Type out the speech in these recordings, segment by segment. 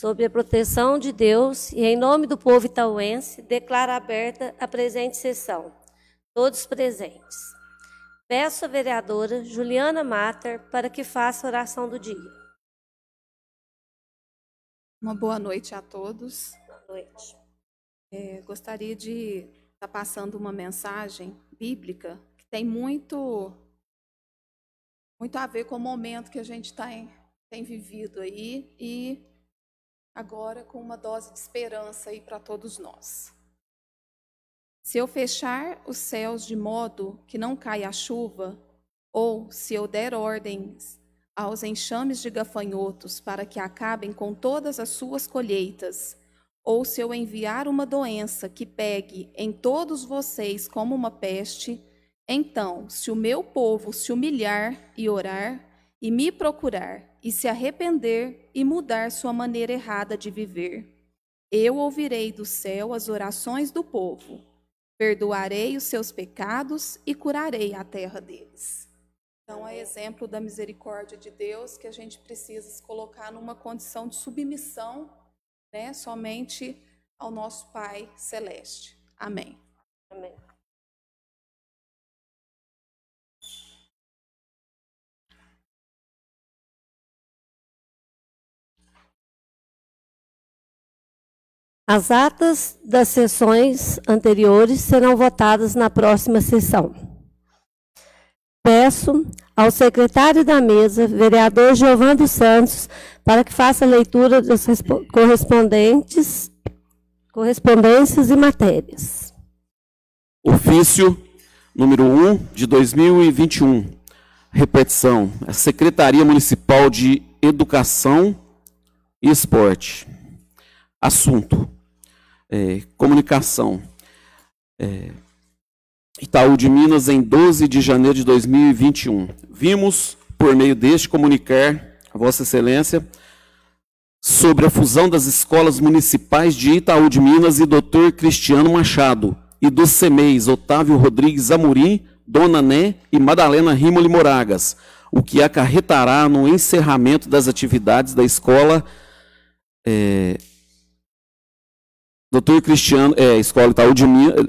sob a proteção de Deus e em nome do povo itauense, declaro aberta a presente sessão. Todos presentes. Peço à vereadora Juliana Matter para que faça a oração do dia. Uma boa noite a todos. Boa noite. Gostaria de estar passando uma mensagem bíblica que tem muito a ver com o momento que a gente tem vivido aí e agora com uma dose de esperança aí para todos nós. Se eu fechar os céus de modo que não caia a chuva, ou se eu der ordens aos enxames de gafanhotos para que acabem com todas as suas colheitas, ou se eu enviar uma doença que pegue em todos vocês como uma peste, então, se o meu povo se humilhar e orar, e me procurar, e se arrepender e mudar sua maneira errada de viver, eu ouvirei do céu as orações do povo, perdoarei os seus pecados e curarei a terra deles. Então, é exemplo da misericórdia de Deus que a gente precisa se colocar numa condição de submissão, né, somente ao nosso Pai Celeste. Amém. Amém. As atas das sessões anteriores serão votadas na próxima sessão. Peço ao secretário da mesa, vereador Giovan dos Santos, para que faça a leitura das correspondências e matérias. Ofício número 1 de 2021. Repetição. A Secretaria Municipal de Educação e Esporte. Assunto. Comunicação. Itaú de Minas, em 12 de janeiro de 2021. Vimos, por meio deste, comunicar a Vossa Excelência sobre a fusão das escolas municipais de Itaú de Minas e Dr. Cristiano Machado, e dos CEMEIs Otávio Rodrigues Amorim, Dona Né e Madalena Rimoli Moragas, o que acarretará no encerramento das atividades da escola Dr. Cristiano, escola Itaú de Minas,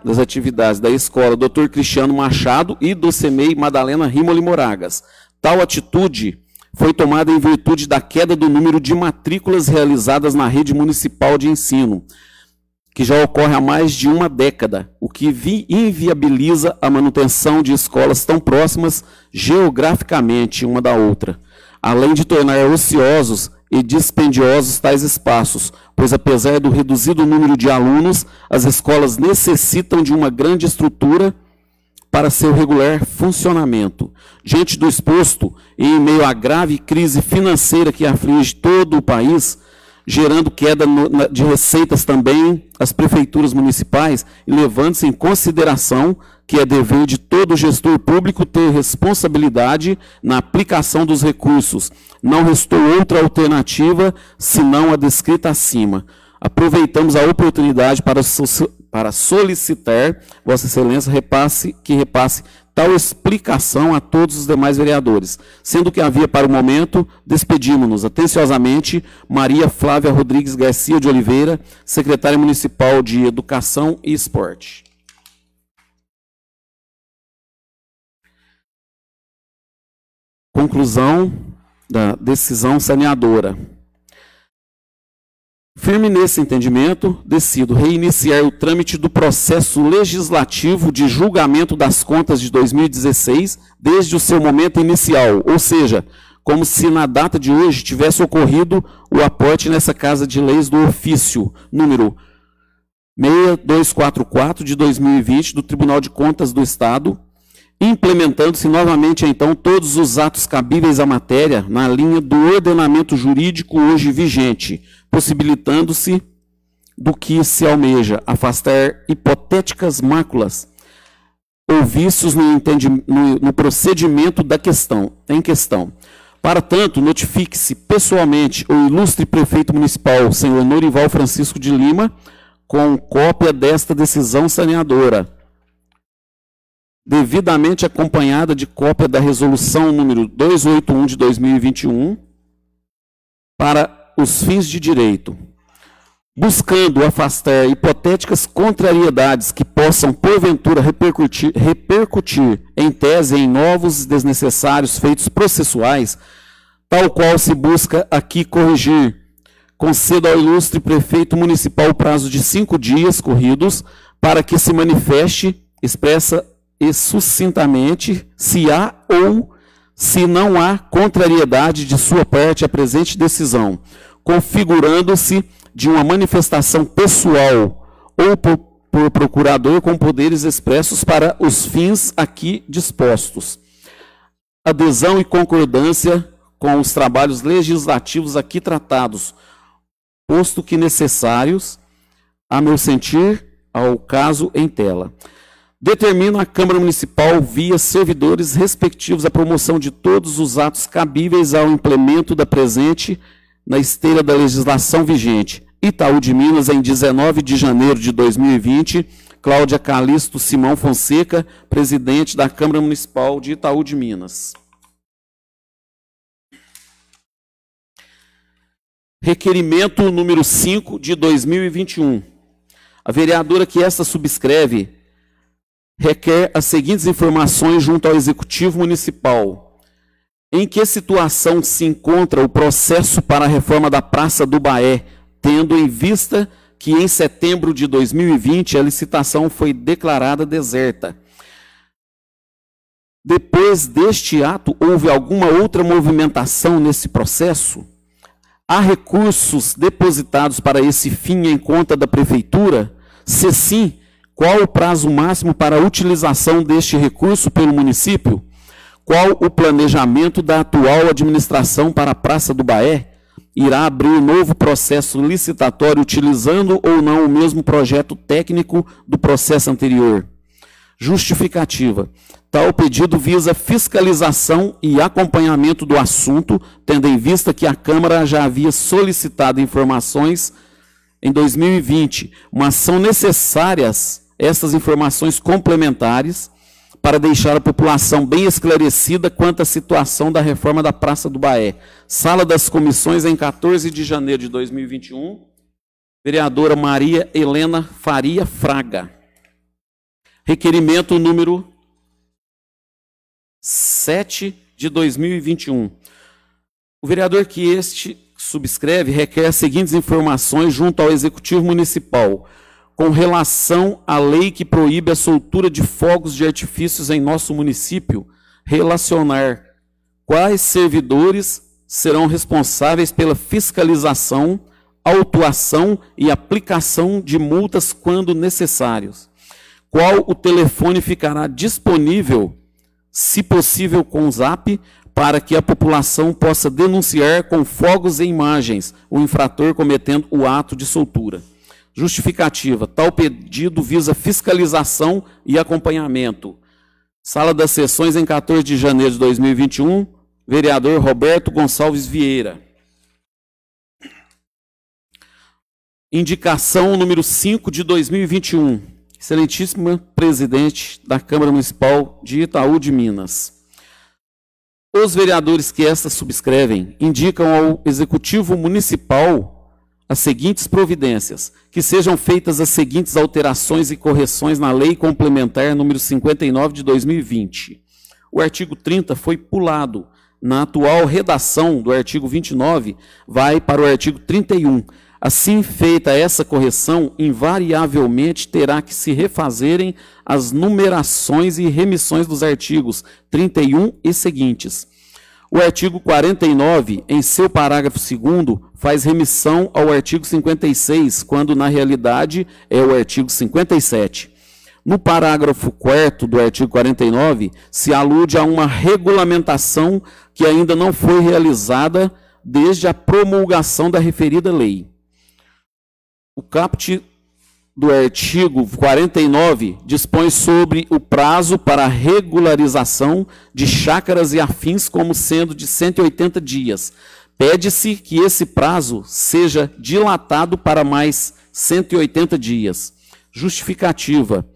das atividades da escola Dr. Cristiano Machado e do CEMEI Madalena Rimoli Moragas. Tal atitude foi tomada em virtude da queda do número de matrículas realizadas na rede municipal de ensino, que já ocorre há mais de uma década, o que inviabiliza a manutenção de escolas tão próximas geograficamente uma da outra, além de tornar ociosos e dispendiosos tais espaços, pois apesar do reduzido número de alunos, as escolas necessitam de uma grande estrutura para seu regular funcionamento. Diante do exposto, e em meio à grave crise financeira que aflige todo o país, gerando queda de receitas também às prefeituras municipais, e levando-se em consideração que é dever de todo gestor público ter responsabilidade na aplicação dos recursos. Não restou outra alternativa senão a descrita acima. Aproveitamos a oportunidade para solicitar Vossa Excelência que repasse tal explicação a todos os demais vereadores, sendo que havia para o momento, despedimos-nos atenciosamente, Maria Flávia Rodrigues Garcia de Oliveira, secretária municipal de Educação e Esporte. Conclusão da decisão saneadora. Firme nesse entendimento, decido reiniciar o trâmite do processo legislativo de julgamento das contas de 2016 desde o seu momento inicial, ou seja, como se na data de hoje tivesse ocorrido o aporte nessa Casa de Leis do ofício número 6244 de 2020 do Tribunal de Contas do Estado, implementando-se novamente, então, todos os atos cabíveis à matéria na linha do ordenamento jurídico hoje vigente, possibilitando-se do que se almeja afastar hipotéticas máculas ou vícios no procedimento em questão. Para tanto, notifique-se pessoalmente o ilustre prefeito municipal, senhor Norival Francisco de Lima, com cópia desta decisão saneadora, devidamente acompanhada de cópia da resolução número 281 de 2021, para os fins de direito, buscando afastar hipotéticas contrariedades que possam, porventura, repercutir em tese em novos e desnecessários feitos processuais, tal qual se busca aqui corrigir. Concedo ao ilustre prefeito municipal o prazo de 5 dias corridos para que se manifeste, expressa e sucintamente, se há ou se não há contrariedade de sua parte à presente decisão, configurando-se de uma manifestação pessoal ou por procurador com poderes expressos para os fins aqui dispostos. Adesão e concordância com os trabalhos legislativos aqui tratados, posto que necessários, a meu sentir, ao caso em tela. Determina a Câmara Municipal, via servidores respectivos, a promoção de todos os atos cabíveis ao implemento da presente na esteira da legislação vigente. Itaú de Minas, em 19 de janeiro de 2020, Cláudia Calixto Simão Fonseca, presidente da Câmara Municipal de Itaú de Minas. Requerimento número 5 de 2021. A vereadora que esta subscreve requer as seguintes informações junto ao Executivo Municipal. Em que situação se encontra o processo para a reforma da Praça do Baé, tendo em vista que em setembro de 2020 a licitação foi declarada deserta? Depois deste ato, houve alguma outra movimentação nesse processo? Há recursos depositados para esse fim em conta da Prefeitura? Se sim, qual o prazo máximo para a utilização deste recurso pelo município? Qual o planejamento da atual administração para a Praça do Baé? Irá abrir novo processo licitatório utilizando ou não o mesmo projeto técnico do processo anterior? Justificativa. Tal pedido visa fiscalização e acompanhamento do assunto, tendo em vista que a Câmara já havia solicitado informações em 2020, mas são necessárias estas informações complementares para deixar a população bem esclarecida quanto à situação da reforma da Praça do Baé. Sala das Comissões, em 14 de janeiro de 2021, vereadora Maria Helena Faria Fraga. Requerimento número 7 de 2021. O vereador que este subscreve requer as seguintes informações junto ao Executivo Municipal, com relação à lei que proíbe a soltura de fogos de artifícios em nosso município, relacionar quais servidores serão responsáveis pela fiscalização, autuação e aplicação de multas quando necessários. Qual o telefone ficará disponível, se possível com o Zap, para que a população possa denunciar com fogos e imagens o infrator cometendo o ato de soltura. Justificativa. Tal pedido visa fiscalização e acompanhamento. Sala das Sessões, em 14 de janeiro de 2021, vereador Roberto Gonçalves Vieira. Indicação número 5 de 2021. Excelentíssima presidente da Câmara Municipal de Itaú de Minas. Os vereadores que esta subscrevem indicam ao Executivo Municipal as seguintes providências: que sejam feitas as seguintes alterações e correções na Lei Complementar número 59 de 2020. O artigo 30 foi pulado. Na atual redação do artigo 29, vai para o artigo 31. Assim feita essa correção, invariavelmente terá que se refazerem as numerações e remissões dos artigos 31 e seguintes. O artigo 49, em seu parágrafo 2º, faz remissão ao artigo 56, quando na realidade é o artigo 57. No parágrafo 4º do artigo 49, se alude a uma regulamentação que ainda não foi realizada desde a promulgação da referida lei. O caput do artigo 49 dispõe sobre o prazo para a regularização de chácaras e afins como sendo de 180 dias. Pede-se que esse prazo seja dilatado para mais 180 dias. Justificativa.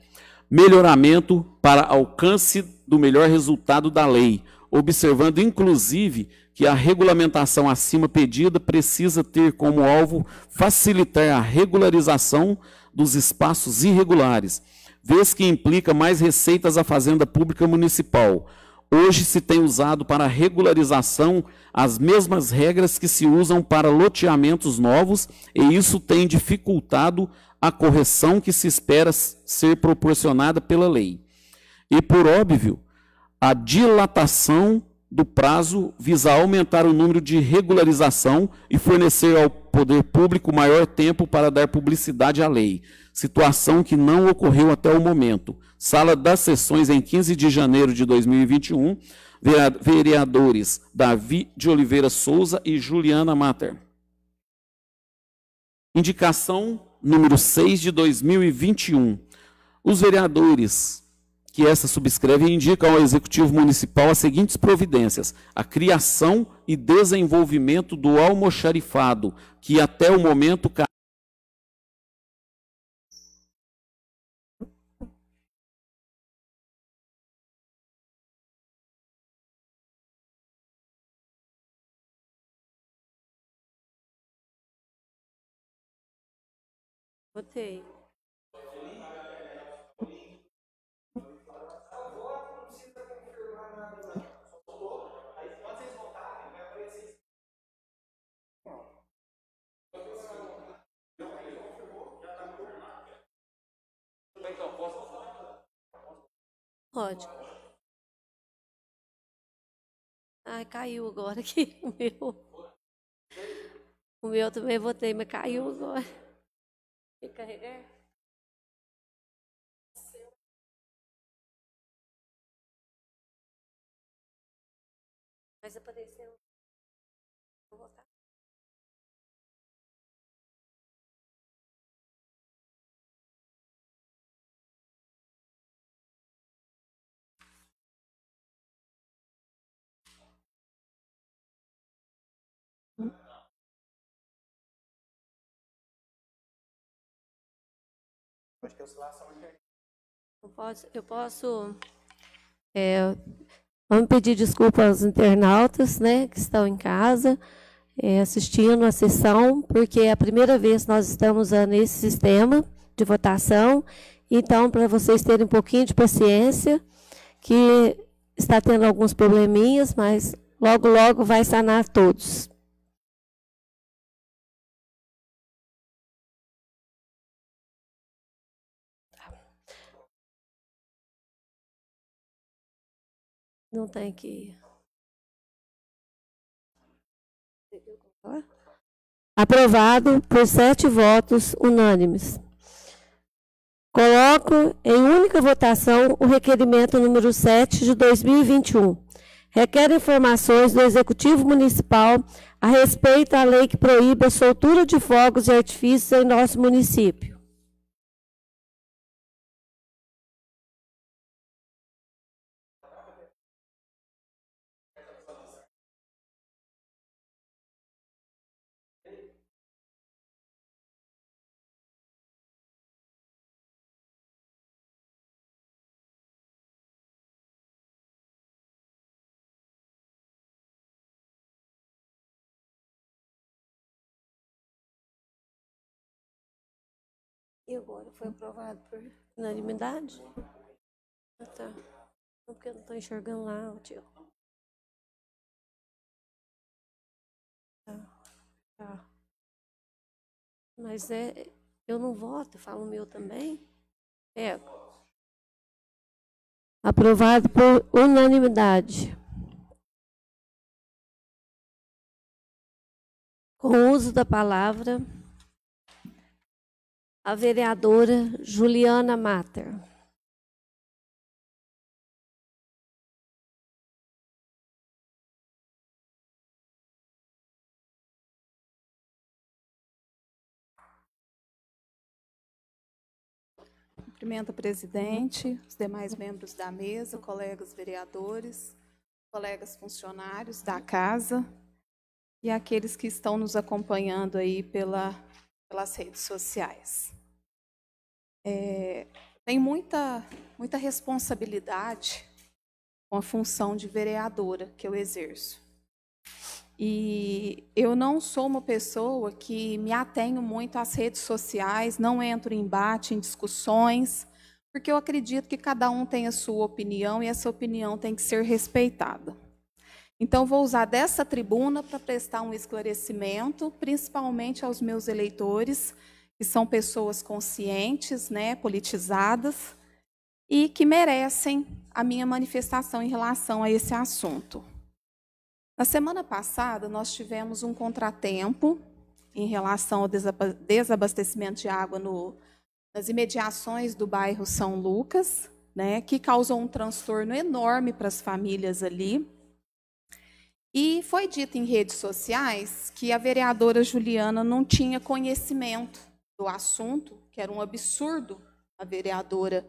Melhoramento para alcance do melhor resultado da lei, observando inclusive que a regulamentação acima pedida precisa ter como alvo facilitar a regularização dos espaços irregulares, vez que implica mais receitas à Fazenda Pública Municipal. Hoje se tem usado para regularização as mesmas regras que se usam para loteamentos novos, e isso tem dificultado a correção que se espera ser proporcionada pela lei. E, por óbvio, a dilatação do prazo visa aumentar o número de regularização e fornecer ao poder público maior tempo para dar publicidade à lei, situação que não ocorreu até o momento. Sala das Sessões, em 15 de janeiro de 2021, vereadores Davi de Oliveira Souza e Juliana Matter. Indicação número 6 de 2021. Os vereadores que essa subscrevem indicam ao Executivo Municipal as seguintes providências: a criação e desenvolvimento do almoxarifado, que até o momento Votei. Pode. Ai, caiu agora aqui o meu. O meu também votei, mas caiu agora. Tem que carregar? Mas apareceu. Vou votar. Acho que a oscilação interna. Eu posso vamos pedir desculpa aos internautas, né, que estão em casa, assistindo a sessão, porque é a primeira vez que nós estamos usando esse sistema de votação. Então, para vocês terem um pouquinho de paciência, que está tendo alguns probleminhas, mas logo, logo vai sanar todos. Não tem que... Aprovado por 7 votos unânimes. Coloco em única votação o requerimento número 7 de 2021. Requer informações do Executivo Municipal a respeito da lei que proíbe a soltura de fogos e artifícios em nosso município. E agora foi aprovado por unanimidade? Ah, tá. Não, porque eu não estou enxergando lá, tio. Tá. Mas eu não voto, eu falo o meu também. Aprovado por unanimidade. Com o uso da palavra, a vereadora Juliana Matter. Cumprimento a presidente, os demais membros da mesa, colegas vereadores, colegas funcionários da casa e aqueles que estão nos acompanhando aí pelas redes sociais. Tem muita responsabilidade com a função de vereadora que eu exerço. E eu não sou uma pessoa que me atenho muito às redes sociais, não entro em embate, em discussões, porque eu acredito que cada um tem a sua opinião e essa opinião tem que ser respeitada. Então, vou usar dessa tribuna para prestar um esclarecimento, principalmente aos meus eleitores, que são pessoas conscientes, né, politizadas, e que merecem a minha manifestação em relação a esse assunto. Na semana passada, nós tivemos um contratempo em relação ao desabastecimento de água nas imediações do bairro São Lucas, né, que causou um transtorno enorme para as famílias ali. E foi dito em redes sociais que a vereadora Juliana não tinha conhecimento do assunto, que era um absurdo a vereadora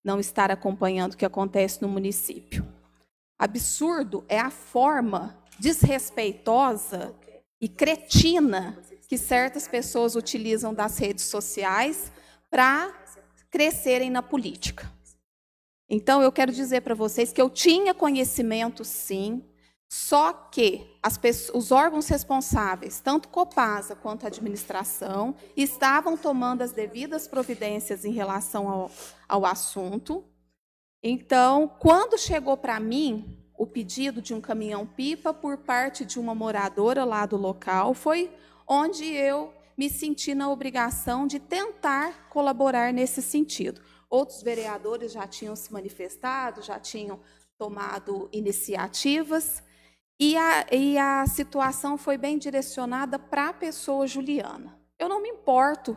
não estar acompanhando o que acontece no município. Absurdo é a forma desrespeitosa e cretina que certas pessoas utilizam das redes sociais para crescerem na política. Então, eu quero dizer para vocês que eu tinha conhecimento, sim, só que os órgãos responsáveis, tanto Copasa quanto a administração, estavam tomando as devidas providências em relação ao assunto. Então, quando chegou para mim o pedido de um caminhão-pipa por parte de uma moradora lá do local, foi onde eu me senti na obrigação de tentar colaborar nesse sentido. Outros vereadores já tinham se manifestado, já tinham tomado iniciativas, e a situação foi bem direcionada para a pessoa Juliana. Eu não me importo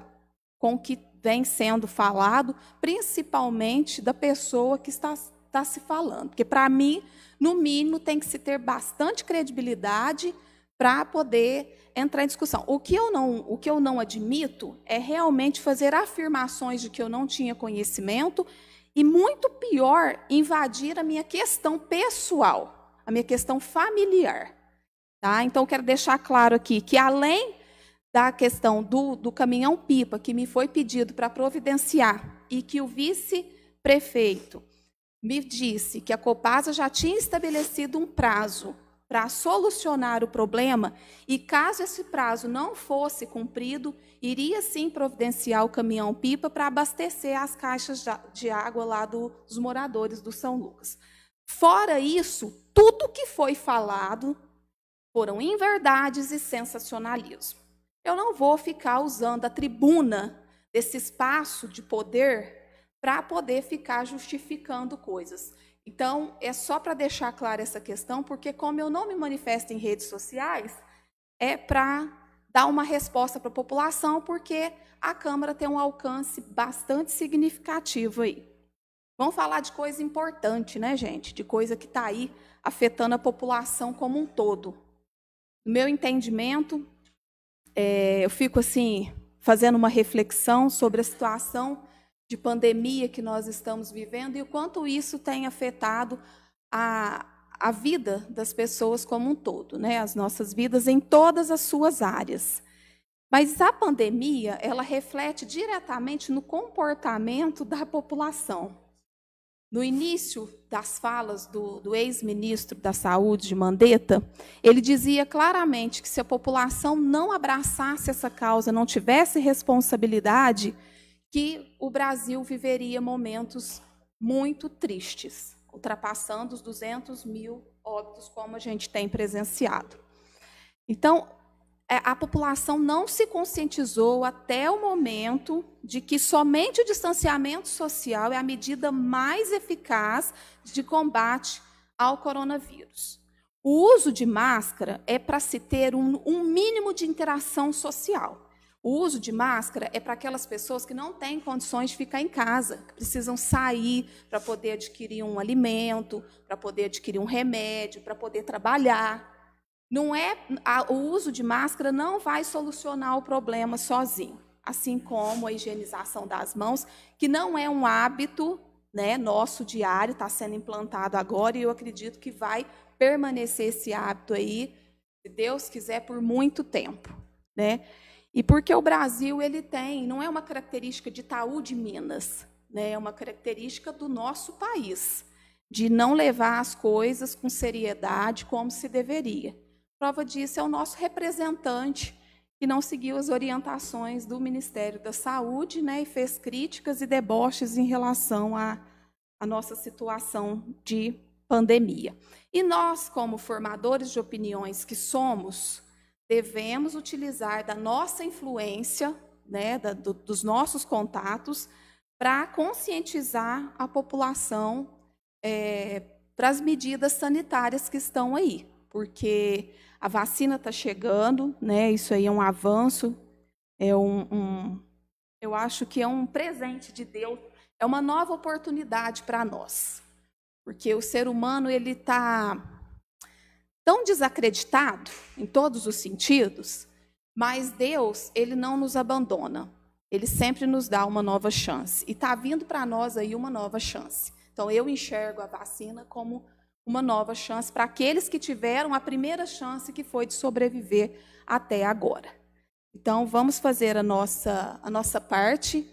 com o que vem sendo falado, principalmente da pessoa que está se falando, porque, para mim, no mínimo, tem que se ter bastante credibilidade para poder entrar em discussão. O que eu não admito é realmente fazer afirmações de que eu não tinha conhecimento e, muito pior, invadir a minha questão pessoal, a minha questão familiar. Tá? Então, quero deixar claro aqui que, além da questão do caminhão-pipa que me foi pedido para providenciar e que o vice-prefeito me disse que a Copasa já tinha estabelecido um prazo para solucionar o problema e, caso esse prazo não fosse cumprido, iria sim providenciar o caminhão-pipa para abastecer as caixas de água lá dos moradores do São Lucas. Fora isso, tudo que foi falado foram inverdades e sensacionalismo. Eu não vou ficar usando a tribuna desse espaço de poder para poder ficar justificando coisas. Então, é só para deixar clara essa questão, porque, como eu não me manifesto em redes sociais, é para dar uma resposta para a população, porque a Câmara tem um alcance bastante significativo aí. Vamos falar de coisa importante, né, gente? De coisa que está aí afetando a população como um todo. No meu entendimento, eu fico assim, fazendo uma reflexão sobre a situação de pandemia que nós estamos vivendo e o quanto isso tem afetado a vida das pessoas como um todo, né? As nossas vidas em todas as suas áreas. Mas a pandemia, ela reflete diretamente no comportamento da população. No início das falas do ex-ministro da Saúde, Mandetta, ele dizia claramente que se a população não abraçasse essa causa, não tivesse responsabilidade, que o Brasil viveria momentos muito tristes, ultrapassando os 200 mil óbitos, como a gente tem presenciado. Então, a população não se conscientizou até o momento de que somente o distanciamento social é a medida mais eficaz de combate ao coronavírus. O uso de máscara é para se ter um mínimo de interação social. O uso de máscara é para aquelas pessoas que não têm condições de ficar em casa, que precisam sair para poder adquirir um alimento, para poder adquirir um remédio, para poder trabalhar. O uso de máscara não vai solucionar o problema sozinho, assim como a higienização das mãos, que não é um hábito, né, nosso diário, está sendo implantado agora, e eu acredito que vai permanecer esse hábito aí, se Deus quiser, por muito tempo, né? E porque o Brasil ele tem, não é uma característica de Itaú de Minas, né, é uma característica do nosso país, de não levar as coisas com seriedade como se deveria. Prova disso é o nosso representante, que não seguiu as orientações do Ministério da Saúde, né, e fez críticas e deboches em relação à nossa situação de pandemia. E nós, como formadores de opiniões que somos, devemos utilizar da nossa influência, né, dos nossos contatos, para conscientizar a população para as medidas sanitárias que estão aí, porque a vacina está chegando, né? Isso aí é um avanço, eu acho que é um presente de Deus, é uma nova oportunidade para nós, porque o ser humano ele está tão desacreditado em todos os sentidos, mas Deus ele não nos abandona, ele sempre nos dá uma nova chance, e está vindo para nós aí uma nova chance. Então eu enxergo a vacina como uma nova chance para aqueles que tiveram a primeira chance, que foi de sobreviver até agora. Então, vamos fazer a nossa parte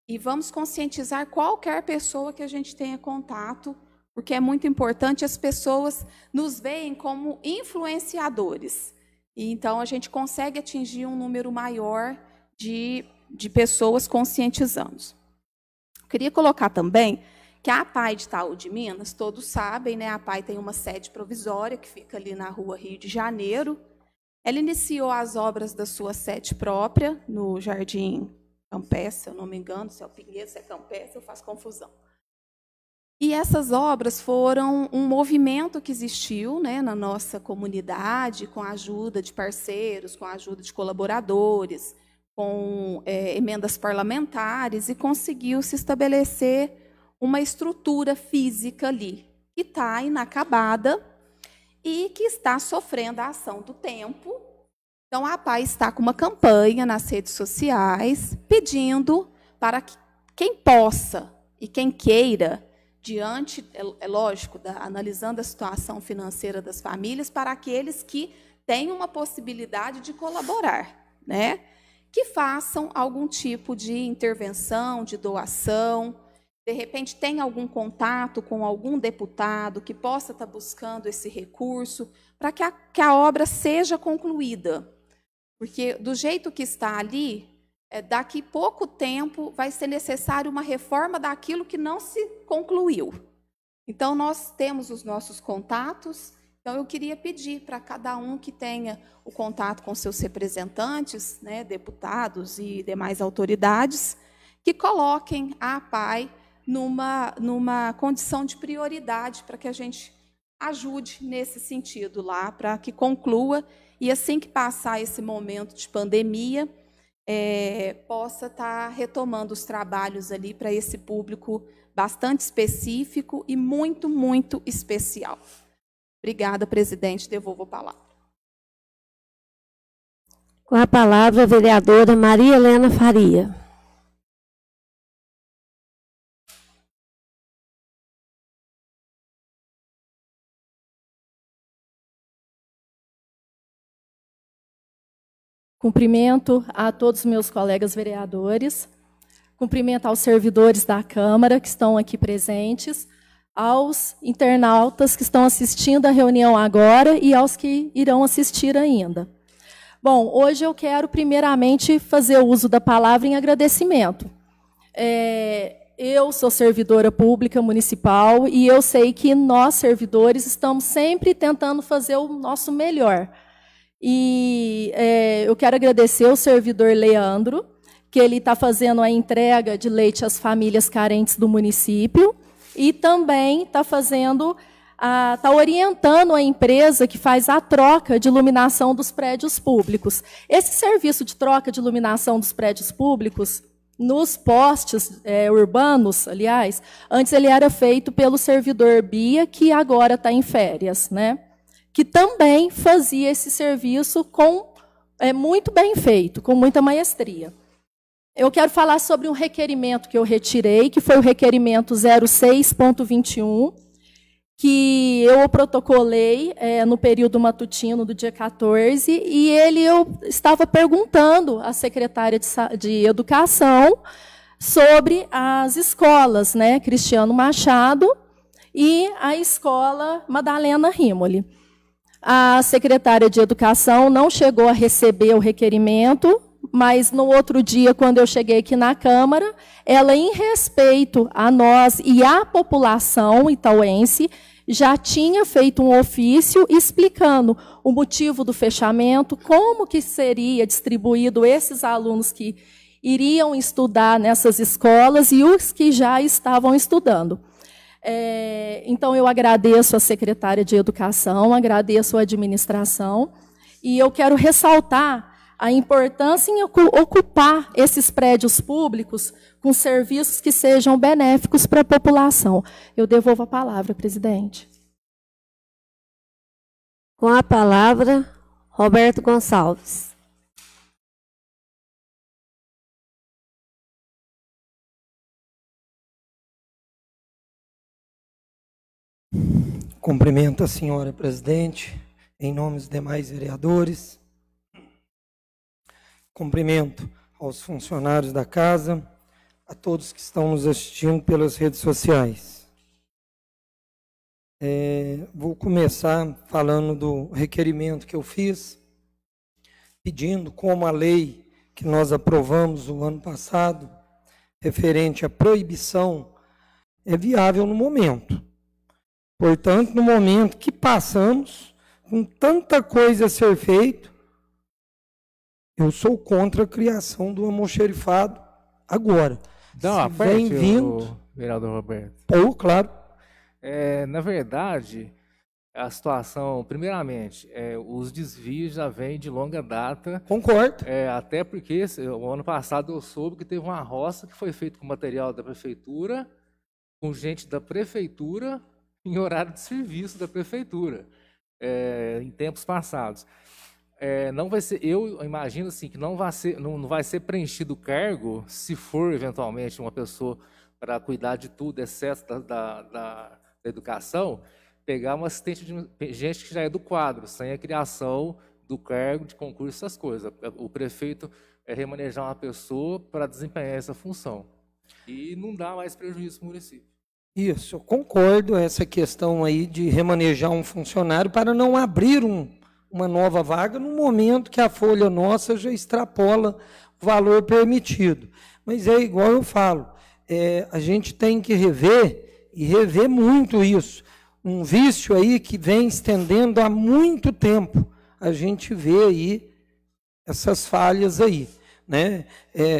e vamos conscientizar qualquer pessoa que a gente tenha contato, porque é muito importante, as pessoas nos veem como influenciadores. E, então, a gente consegue atingir um número maior de pessoas conscientizando. Queria colocar também que a APAI de Itaú de Minas, todos sabem, né, a APAI tem uma sede provisória que fica ali na rua Rio de Janeiro. Ela iniciou as obras da sua sede própria, no Jardim Campestre, se eu não me engano, se é o Pinheiro, se é Campestre, eu faço confusão. E essas obras foram um movimento que existiu, né, na nossa comunidade, com a ajuda de parceiros, com a ajuda de colaboradores, com emendas parlamentares, e conseguiu se estabelecer uma estrutura física ali, que está inacabada e que está sofrendo a ação do tempo. Então, a APAI está com uma campanha nas redes sociais, pedindo para que quem possa e quem queira, diante, lógico, analisando a situação financeira das famílias, para aqueles que têm uma possibilidade de colaborar, né, que façam algum tipo de intervenção, de doação. De repente, tem algum contato com algum deputado que possa estar buscando esse recurso para que a obra seja concluída. Porque, do jeito que está ali, daqui pouco tempo vai ser necessário uma reforma daquilo que não se concluiu. Então, nós temos os nossos contatos. Então, eu queria pedir para cada um que tenha o contato com seus representantes, né, deputados e demais autoridades, que coloquem a APAI numa condição de prioridade para que a gente ajude nesse sentido lá, para que conclua, e assim que passar esse momento de pandemia, possa estar retomando os trabalhos ali para esse público bastante específico e muito, muito especial. Obrigada, presidente. Devolvo a palavra. Com a palavra, a vereadora Maria Helena Faria. Cumprimento a todos os meus colegas vereadores, cumprimento aos servidores da Câmara que estão aqui presentes, aos internautas que estão assistindo a reunião agora e aos que irão assistir ainda. Bom, hoje eu quero primeiramente fazer uso da palavra em agradecimento. Eu sou servidora pública municipal e eu sei que nós, servidores, estamos sempre tentando fazer o nosso melhor. E eu quero agradecer ao servidor Leandro, que ele está fazendo a entrega de leite às famílias carentes do município, e também está orientando a empresa que faz a troca de iluminação dos prédios públicos. Esse serviço de troca de iluminação dos prédios públicos, nos postes urbanos, aliás, antes ele era feito pelo servidor Bia, que agora está em férias, né? Que também fazia esse serviço muito bem feito, com muita maestria. Eu quero falar sobre um requerimento que eu retirei, que foi o requerimento 06.21, que eu protocolei no período matutino do dia 14, e eu estava perguntando à secretária de Educação sobre as escolas, né, Cristiano Machado e a escola Madalena Rimoli. A secretária de Educação não chegou a receber o requerimento, mas no outro dia, quando eu cheguei aqui na Câmara, ela, em respeito a nós e à população itauense, já tinha feito um ofício explicando o motivo do fechamento, como que seria distribuído esses alunos que iriam estudar nessas escolas e os que já estavam estudando. Então, eu agradeço a secretária de Educação, agradeço a administração, e eu quero ressaltar a importância em ocupar esses prédios públicos com serviços que sejam benéficos para a população. Eu devolvo a palavra, presidente. Com a palavra, Roberto Gonçalves. Cumprimento a senhora presidente, em nome dos demais vereadores. Cumprimento aos funcionários da casa, a todos que estão nos assistindo pelas redes sociais. Vou começar falando do requerimento que eu fiz, pedindo como a lei que nós aprovamos o ano passado, referente à proibição, é viável no momento. Portanto, no momento que passamos, com tanta coisa a ser feita, eu sou contra a criação do almoxarifado agora. Não, vem vindo, vereador Roberto. Claro. Na verdade, a situação, primeiramente, os desvios já vêm de longa data. Concordo. Até porque o ano passado eu soube que teve uma roça que foi feita com material da prefeitura, com gente da prefeitura, em horário de serviço da prefeitura, em tempos passados. Não vai ser, eu imagino assim, que não vai ser preenchido o cargo, se for eventualmente uma pessoa para cuidar de tudo, exceto da educação, pegar um assistente de gente que já é do quadro, sem a criação do cargo, de concurso, essas coisas. O prefeito remanejar uma pessoa para desempenhar essa função. E não dá mais prejuízo para o município. Isso, eu concordo essa questão aí de remanejar um funcionário para não abrir uma nova vaga no momento que a folha nossa já extrapola o valor permitido. Mas é igual eu falo, a gente tem que rever, e rever muito isso. Um vício aí que vem estendendo há muito tempo. A gente vê aí essas falhas aí, né?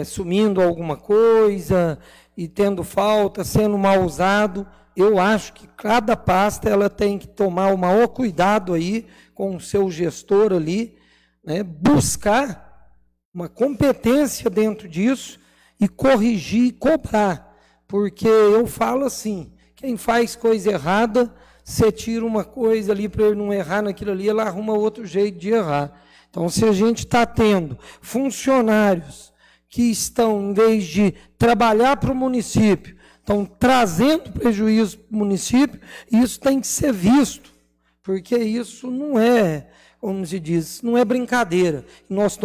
Sumindo alguma coisa e tendo falta, sendo mal usado. Eu acho que cada pasta ela tem que tomar o maior cuidado aí com o seu gestor ali, né? Buscar uma competência dentro disso e corrigir e cobrar. Porque eu falo assim, quem faz coisa errada, você tira uma coisa ali para ele não errar naquilo ali, ele arruma outro jeito de errar. Então, se a gente está tendo funcionários que estão, em vez de trabalhar para o município, estão trazendo prejuízo para o município, isso tem que ser visto, porque isso não é, como se diz, não é brincadeira. Nós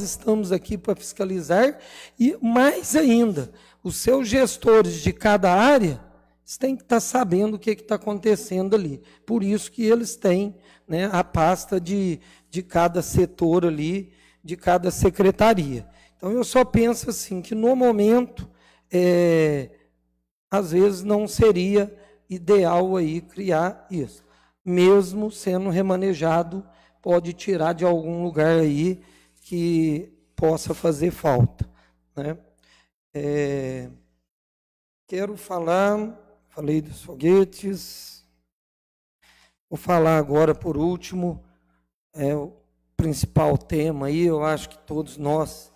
estamos aqui para fiscalizar, e mais ainda, os seus gestores de cada área têm que estar sabendo o que está acontecendo ali. Por isso que eles têm, né, a pasta de cada setor ali, de cada secretaria. Então, eu só penso assim, que no momento, às vezes não seria ideal aí criar isso. Mesmo sendo remanejado, pode tirar de algum lugar aí que possa fazer falta, né? Quero falei dos foguetes, vou falar agora, por último, o principal tema aí, eu acho que todos nós,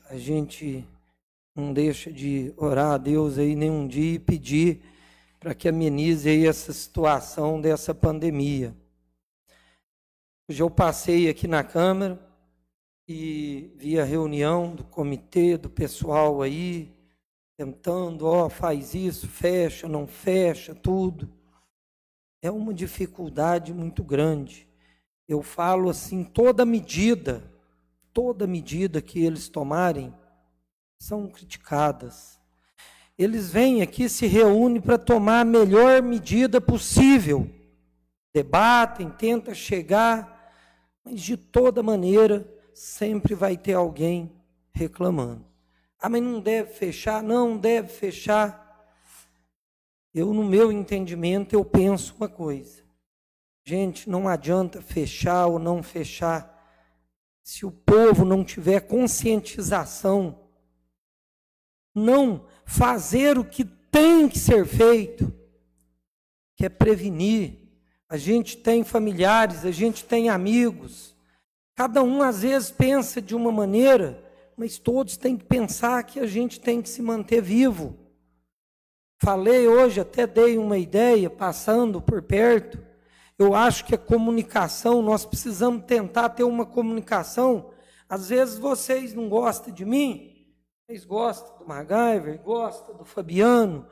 a gente não deixa de orar a Deus aí nenhum dia e pedir para que amenize aí essa situação dessa pandemia. Hoje eu passei aqui na Câmara e vi a reunião do comitê, do pessoal aí, tentando, faz isso, fecha, não fecha, tudo. É uma dificuldade muito grande. Eu falo assim, toda medida que eles tomarem, são criticadas. Eles vêm aqui, se reúnem para tomar a melhor medida possível debatem, tentam chegar, mas de toda maneira sempre vai ter alguém reclamando. Ah, mas não deve fechar, não deve fechar. Eu, no meu entendimento, eu penso uma coisa. Gente, não adianta fechar ou não fechar se o povo não tiver conscientização, não fazer o que tem que ser feito, que é prevenir. A gente tem familiares, a gente tem amigos, cada um às vezes pensa de uma maneira, mas todos têm que pensar que a gente tem que se manter vivo. Falei hoje, até dei uma ideia, passando por perto. Eu acho que a comunicação, nós precisamos tentar ter uma comunicação. Às vezes vocês não gostam de mim, vocês gostam do MacGyver, gostam do Fabiano,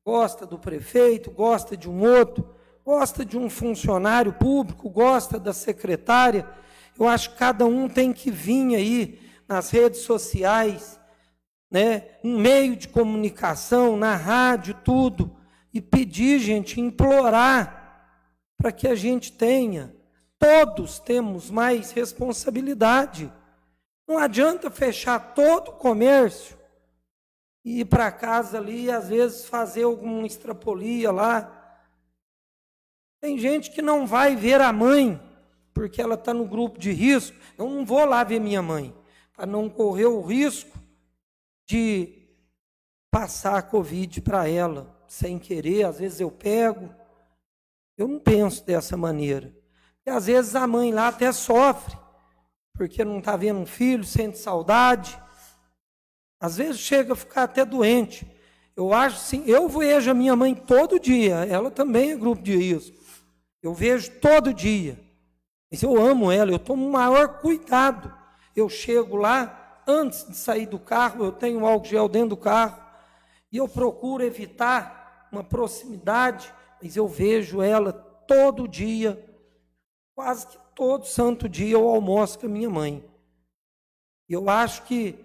gostam do prefeito, gostam de um outro, gosta de um funcionário público, gosta da secretária. Eu acho que cada um tem que vir aí nas redes sociais, né, um meio de comunicação, na rádio, tudo, e pedir, gente, implorar para que a gente tenha, todos temos mais responsabilidade. Não adianta fechar todo o comércio e ir para casa ali e às vezes fazer alguma extrapolia lá. Tem gente que não vai ver a mãe, porque ela está no grupo de risco. Eu não vou lá ver minha mãe, para não correr o risco de passar a Covid para ela, sem querer. Às vezes eu pego. Eu não penso dessa maneira. E às vezes a mãe lá até sofre, porque não está vendo um filho, sente saudade. Às vezes chega a ficar até doente. Eu acho assim, eu vejo a minha mãe todo dia, ela também é grupo de risco. Eu vejo todo dia. Mas eu amo ela, eu tomo o maior cuidado. Eu chego lá, antes de sair do carro, eu tenho álcool gel dentro do carro, e eu procuro evitar uma proximidade, mas eu vejo ela todo dia, quase que todo santo dia eu almoço com a minha mãe. Eu acho que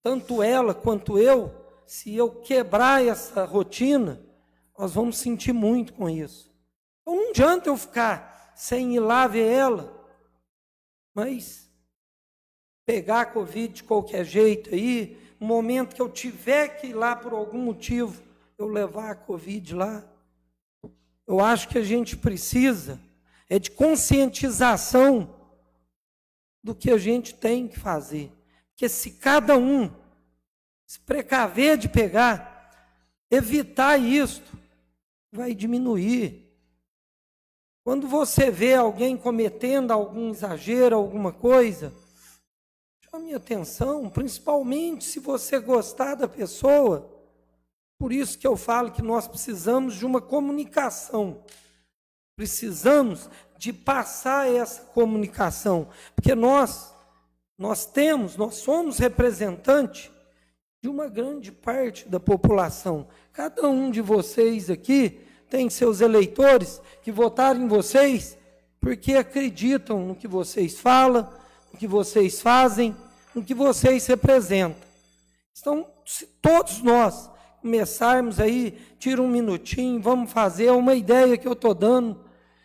tanto ela quanto eu, se eu quebrar essa rotina, nós vamos sentir muito com isso. Então não adianta eu ficar sem ir lá ver ela, mas pegar a Covid de qualquer jeito aí, no momento que eu tiver que ir lá por algum motivo, eu levar a Covid lá. Eu acho que a gente precisa de conscientização do que a gente tem que fazer. Porque se cada um se precaver de pegar, evitar isto, vai diminuir. Quando você vê alguém cometendo algum exagero, alguma coisa, chame atenção, principalmente se você gostar da pessoa. Por isso que eu falo que nós precisamos de uma comunicação. Precisamos de passar essa comunicação, porque nós somos representantes de uma grande parte da população. Cada um de vocês aqui tem seus eleitores que votaram em vocês porque acreditam no que vocês falam, no que vocês fazem, no que vocês representam. Então, se todos nós começarmos aí, tira um minutinho, vamos fazer uma ideia que eu estou dando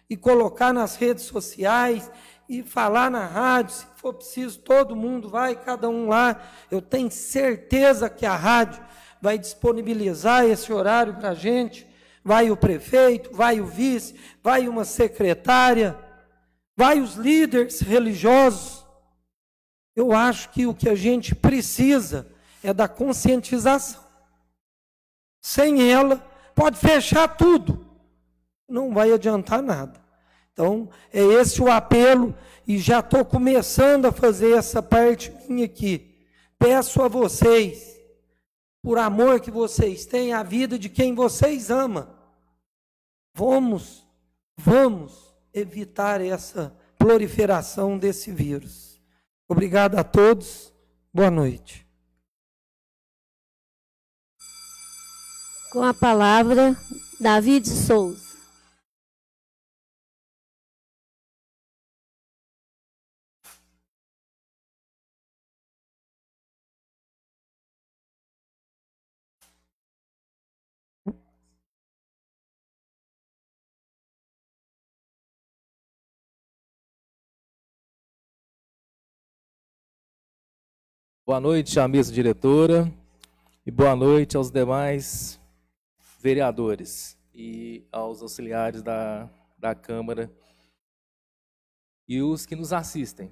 e colocar nas redes sociais e falar na rádio, se for preciso, todo mundo vai, cada um lá. Eu tenho certeza que a rádio vai disponibilizar esse horário para a gente. Vai o prefeito, vai o vice, vai uma secretária, vai os líderes religiosos. Eu acho que o que a gente precisa é da conscientização. Sem ela, pode fechar tudo, não vai adiantar nada. Então, é esse o apelo, e já estou começando a fazer essa parte minha aqui. Peço a vocês, por amor que vocês têm, a vida de quem vocês amam, vamos evitar essa proliferação desse vírus. Obrigado a todos, boa noite. Com a palavra, David Souza. Boa noite à mesa diretora e boa noite aos demais vereadores e aos auxiliares da Câmara e os que nos assistem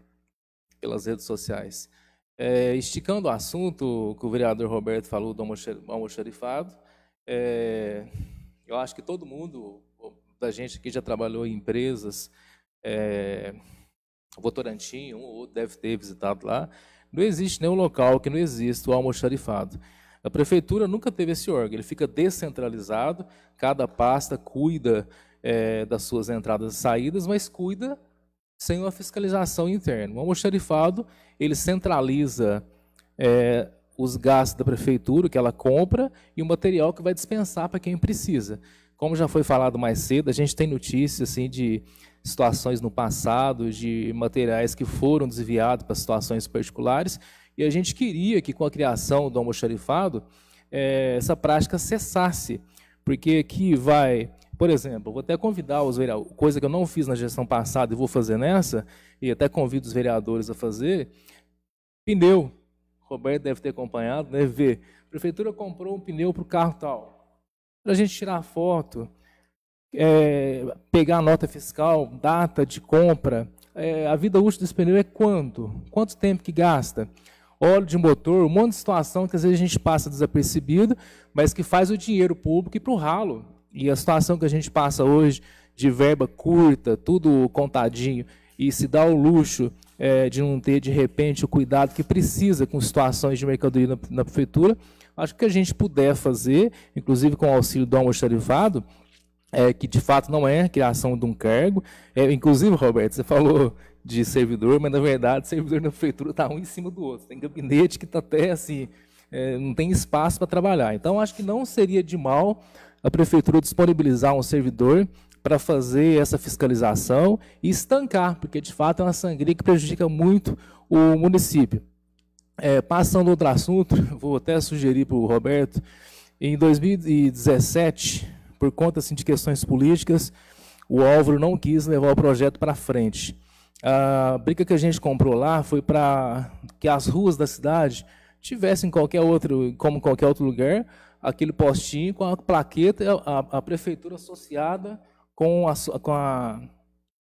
pelas redes sociais. Esticando o assunto que o vereador Roberto falou do almoxarifado, eu acho que todo mundo, da gente aqui já trabalhou em empresas, o Votorantim, um ou outro deve ter visitado lá, não existe nenhum local que não exista o almoxarifado. A prefeitura nunca teve esse órgão, ele fica descentralizado, cada pasta cuida das suas entradas e saídas, mas cuida sem uma fiscalização interna. O almoxarifado, ele centraliza os gastos da prefeitura, que ela compra, e o material que vai dispensar para quem precisa. Como já foi falado mais cedo, a gente tem notícias assim, de situações no passado, de materiais que foram desviados para situações particulares, e a gente queria que, com a criação do almoxarifado, essa prática cessasse, porque aqui vai, por exemplo, vou até convidar os vereadores, coisa que eu não fiz na gestão passada e vou fazer nessa, e até convido os vereadores a fazer, pneu. O Roberto deve ter acompanhado, deve ver. A prefeitura comprou um pneu para o carro tal. Para a gente tirar foto, pegar a nota fiscal, data de compra, a vida útil desse pneu é quanto? Quanto tempo que gasta? Óleo de motor, um monte de situação que às vezes a gente passa desapercebido, mas que faz o dinheiro público ir para o ralo. E a situação que a gente passa hoje de verba curta, tudo contadinho, e se dá o luxo de não ter, de repente, o cuidado que precisa com situações de mercadoria na prefeitura, acho que a gente puder fazer, inclusive com o auxílio do almoxarifado, que de fato não é a criação de um cargo. Inclusive, Roberto, você falou de servidor, mas na verdade, servidor na prefeitura está um em cima do outro. Tem gabinete que está até assim, não tem espaço para trabalhar. Então, acho que não seria de mal a prefeitura disponibilizar um servidor para fazer essa fiscalização e estancar, porque de fato é uma sangria que prejudica muito o município. Passando a outro assunto, vou até sugerir para o Roberto, em 2017, por conta assim, de questões políticas, o Álvaro não quis levar o projeto para frente. A briga que a gente comprou lá foi para que as ruas da cidade tivessem como qualquer outro lugar, aquele postinho com a plaqueta, a prefeitura associada com a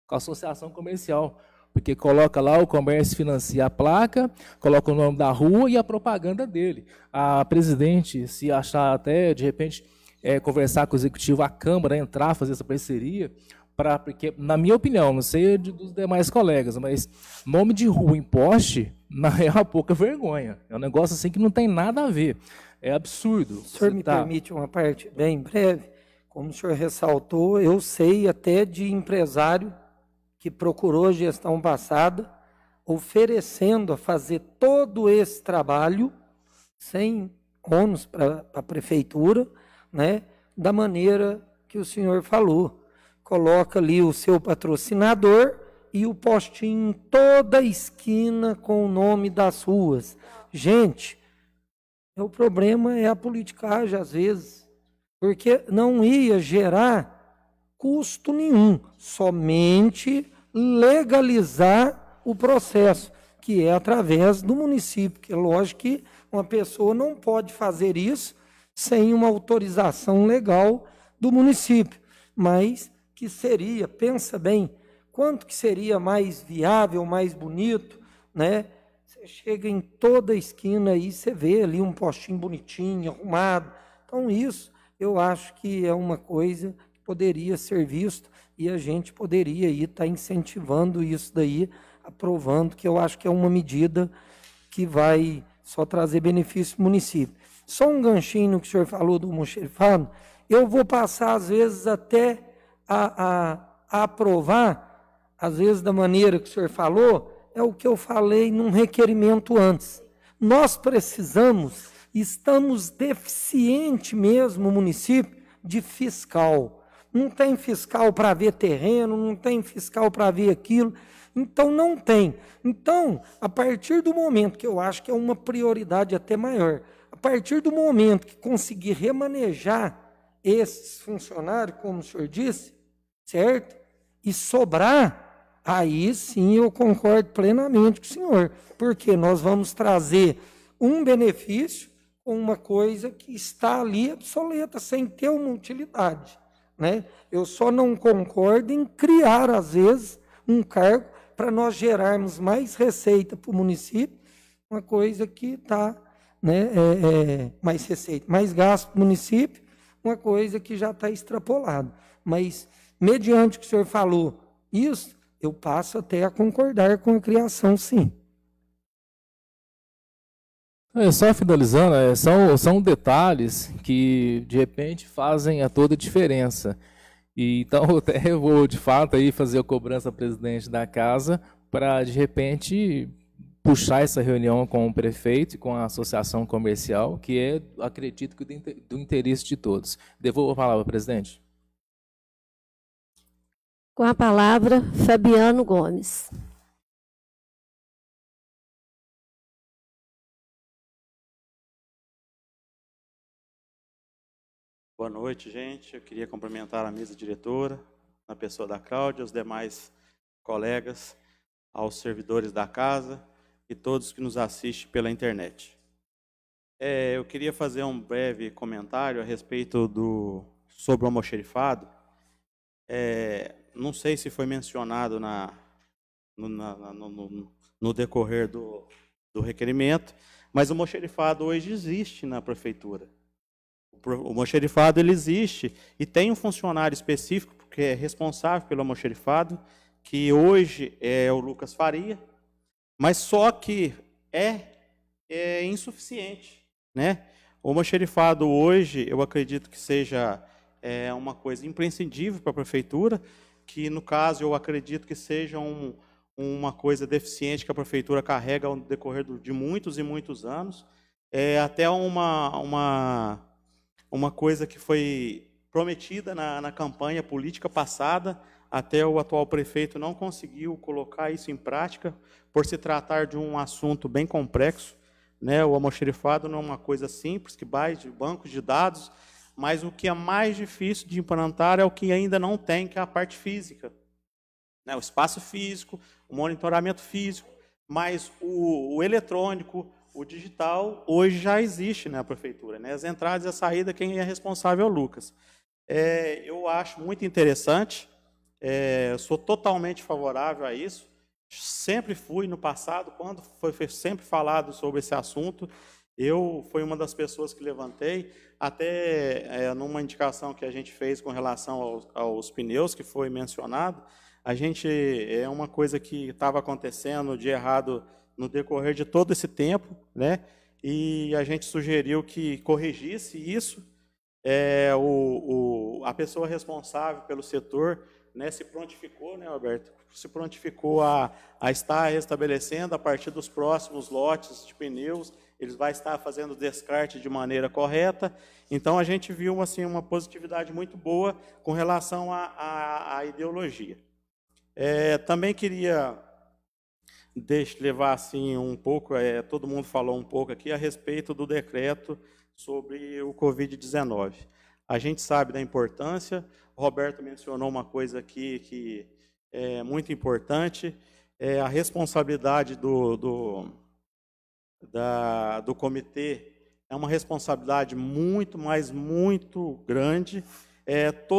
associação comercial, porque coloca lá o comércio financia a placa, coloca o nome da rua e a propaganda dele. A presidente, se achar até, de repente, conversar com o executivo, a Câmara, entrar, fazer essa parceria, porque, na minha opinião, não sei dos demais colegas, mas nome de rua em poste é uma pouca vergonha. É um negócio assim que não tem nada a ver. É absurdo. O senhor me permite uma parte bem breve? Como o senhor ressaltou, eu sei até de empresário que procurou a gestão passada, oferecendo a fazer todo esse trabalho, sem ônus para a prefeitura, né, da maneira que o senhor falou. Coloca ali o seu patrocinador e o postinho em toda a esquina com o nome das ruas. Gente, o problema é a politicagem, às vezes, porque não ia gerar custo nenhum, somente legalizar o processo, que é através do município, que é lógico que uma pessoa não pode fazer isso sem uma autorização legal do município, mas que seria, pensa bem, quanto que seria mais viável, mais bonito, né? Você chega em toda a esquina aí, você vê ali um postinho bonitinho, arrumado. Então isso, eu acho que é uma coisa que poderia ser visto e a gente poderia estar incentivando isso daí, aprovando, que eu acho que é uma medida que vai só trazer benefício para o município. Só um ganchinho no que o senhor falou do almoxarifado, eu vou passar, às vezes, até a aprovar, às vezes, da maneira que o senhor falou, é o que eu falei num requerimento antes. Nós precisamos, estamos deficientes mesmo, o município, de fiscal. Não tem fiscal para ver terreno, não tem fiscal para ver aquilo, então não tem. Então, a partir do momento que eu acho que é uma prioridade até maior, a partir do momento que conseguir remanejar esses funcionários, como o senhor disse, certo? E sobrar, aí sim eu concordo plenamente com o senhor, porque nós vamos trazer um benefício com uma coisa que está ali obsoleta, sem ter uma utilidade, né? Eu só não concordo em criar, às vezes, um cargo para nós gerarmos mais receita para o município, uma coisa que está, né, mais receita, mais gasto para o município, uma coisa que já está extrapolada. Mas, mediante o que o senhor falou, isso, eu passo até a concordar com a criação, sim. Só finalizando, são detalhes que, de repente, fazem a toda a diferença. E, então, até eu vou, de fato, aí fazer a cobrança ao presidente da casa para, de repente, puxar essa reunião com o prefeito e com a associação comercial, que é, acredito, que do interesse de todos. Devolvo a palavra, presidente. Com a palavra, Fabiano Gomes. Boa noite, gente. Eu queria cumprimentar a mesa diretora, na pessoa da Cláudia, os demais colegas, aos servidores da casa e todos que nos assistem pela internet. Eu queria fazer um breve comentário a respeito sobre o almoxerifado. Não sei se foi mencionado no decorrer do requerimento, mas o almoxerifado hoje existe na prefeitura. O almoxerifado ele existe e tem um funcionário específico que é responsável pelo almoxerifado, que hoje é o Lucas Faria, mas só que é insuficiente, né? O almoxerifado hoje, eu acredito que seja uma coisa imprescindível para a prefeitura, que no caso eu acredito que seja uma coisa deficiente que a prefeitura carrega ao decorrer de muitos e muitos anos. Até uma coisa que foi prometida na campanha política passada, até o atual prefeito não conseguiu colocar isso em prática, por se tratar de um assunto bem complexo, né? O almoxerifado não é uma coisa simples, que vai de bancos de dados, mas o que é mais difícil de implantar é o que ainda não tem, que é a parte física, né? O espaço físico, o monitoramento físico, mas o eletrônico, o digital, hoje já existe na prefeitura, né? As entradas e a saída, quem é responsável é o Lucas. Eu acho muito interessante, sou totalmente favorável a isso, sempre fui no passado, quando foi sempre falado sobre esse assunto, fui uma das pessoas que levantei, até numa indicação que a gente fez com relação aos pneus, que foi mencionado, é uma coisa que estava acontecendo de errado no decorrer de todo esse tempo, né? E a gente sugeriu que corrigisse isso. A pessoa responsável pelo setor, né, se prontificou, né, Alberto? Se prontificou a estar restabelecendo a partir dos próximos lotes de pneus, eles vão estar fazendo o descarte de maneira correta. Então, a gente viu assim, uma positividade muito boa com relação à ideologia. Também queria levar assim um pouco, todo mundo falou um pouco aqui a respeito do decreto sobre o Covid-19. A gente sabe da importância, o Roberto mencionou uma coisa aqui que é muito importante, a responsabilidade do comitê é uma responsabilidade muito, mas muito grande,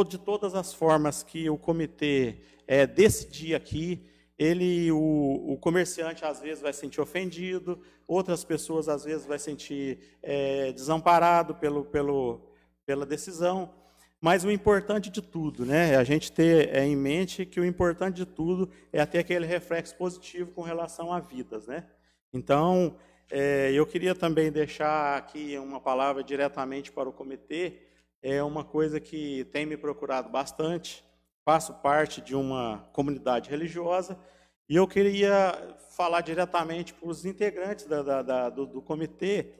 de todas as formas que o comitê decidir aqui, o comerciante às vezes vai se sentir ofendido, outras pessoas às vezes vai se sentir desamparado pela decisão, mas o importante de tudo, né, é a gente ter em mente que o importante de tudo é ter aquele reflexo positivo com relação a vidas, né? Então, eu queria também deixar aqui uma palavra diretamente para o comitê, uma coisa que tem me procurado bastante. Faço parte de uma comunidade religiosa e eu queria falar diretamente para os integrantes do comitê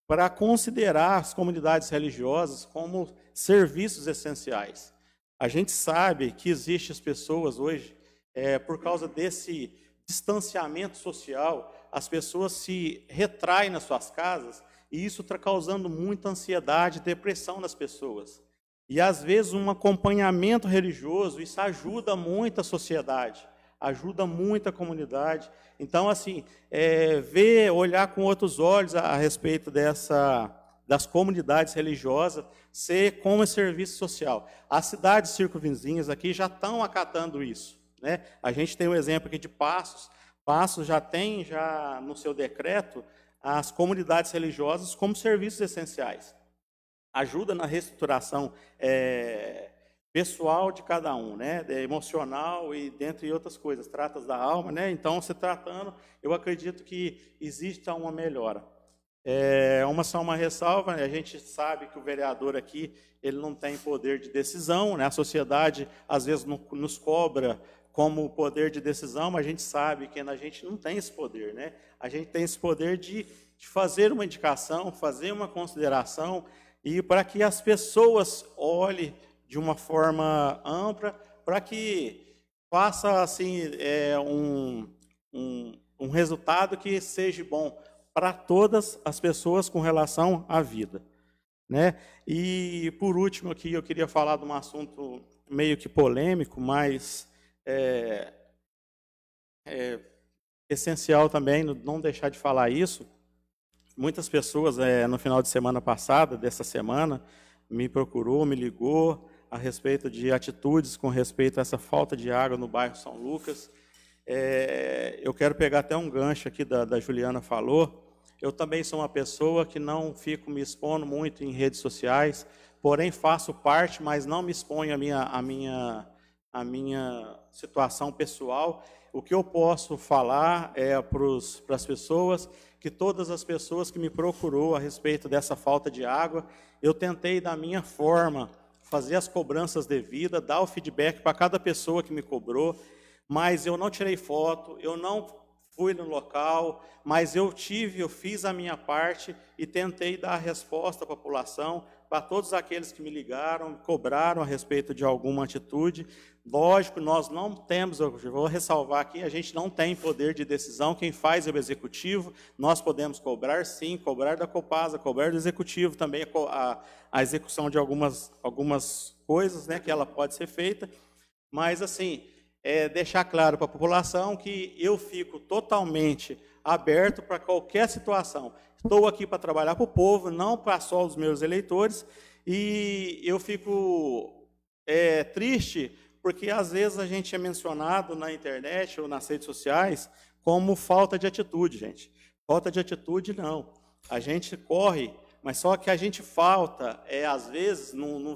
para considerar as comunidades religiosas como serviços essenciais. A gente sabe que existem as pessoas hoje, por causa desse distanciamento social, as pessoas se retraem nas suas casas e isso está causando muita ansiedade e depressão nas pessoas. E, às vezes, um acompanhamento religioso, isso ajuda muito a sociedade ajuda muito a comunidade. Então, assim, olhar com outros olhos a respeito das comunidades religiosas, ser como serviço social. As cidades circunvizinhas aqui já estão acatando isso, né? A gente tem o exemplo aqui de Passos. Passos já tem no seu decreto as comunidades religiosas como serviços essenciais. Ajuda na reestruturação pessoal de cada um, né? Emocional e dentre outras coisas, trata da alma, né? Então, se tratando, eu acredito que exista uma melhora. Só uma ressalva, a gente sabe que o vereador aqui, ele não tem poder de decisão, né? A sociedade, às vezes, nos cobra como poder de decisão, mas a gente sabe que a gente não tem esse poder, né? A gente tem esse poder de fazer uma indicação, fazer uma consideração, e para que as pessoas olhem de uma forma ampla, para que faça assim, um resultado que seja bom para todas as pessoas com relação à vida, né? E, por último, aqui eu queria falar de um assunto meio que polêmico, mas essencial também não deixar de falar isso. Muitas pessoas, no final de semana passada, dessa semana, me procurou, me ligou a respeito de atitudes com respeito a essa falta de água no bairro São Lucas. Eu quero pegar até um gancho aqui da Juliana falou. Eu também sou uma pessoa que não fico me expondo muito em redes sociais, porém faço parte, mas não me exponho a minha situação pessoal. O que eu posso falar para as pessoas, que todas as pessoas que me procurou a respeito dessa falta de água, eu tentei da minha forma fazer as cobranças devidas, dar o feedback para cada pessoa que me cobrou, mas eu não tirei foto, eu não fui no local, mas eu fiz a minha parte e tentei dar a resposta à população, para todos aqueles que me ligaram, me cobraram a respeito de alguma atitude. Lógico, nós não temos, eu vou ressalvar aqui, a gente não tem poder de decisão, quem faz é o executivo. Nós podemos cobrar, sim, cobrar da Copasa, cobrar do executivo também a execução de algumas coisas, né, que ela pode ser feita, mas assim, deixar claro para a população que eu fico totalmente aberto para qualquer situação. Estou aqui para trabalhar para o povo, não para só os meus eleitores, e eu fico triste porque às vezes a gente é mencionado na internet ou nas redes sociais como falta de atitude, gente. Falta de atitude, não. A gente corre, mas só que a gente falta, às vezes, no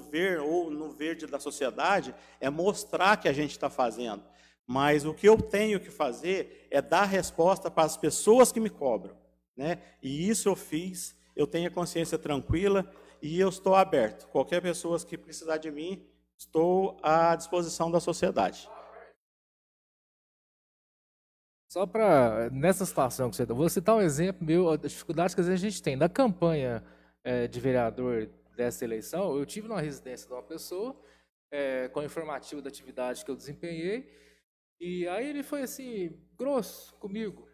verde da sociedade, mostrar que a gente está fazendo. Mas o que eu tenho que fazer é dar resposta para as pessoas que me cobram, né? E isso eu fiz, eu tenho a consciência tranquila e eu estou aberto. Qualquer pessoa que precisar de mim, estou à disposição da sociedade. Só para, nessa situação que você está, vou citar um exemplo meu, das dificuldades que às vezes a gente tem. Na campanha de vereador dessa eleição, eu tive numa residência de uma pessoa, com informativo da atividade que eu desempenhei, e aí ele foi assim, grosso comigo,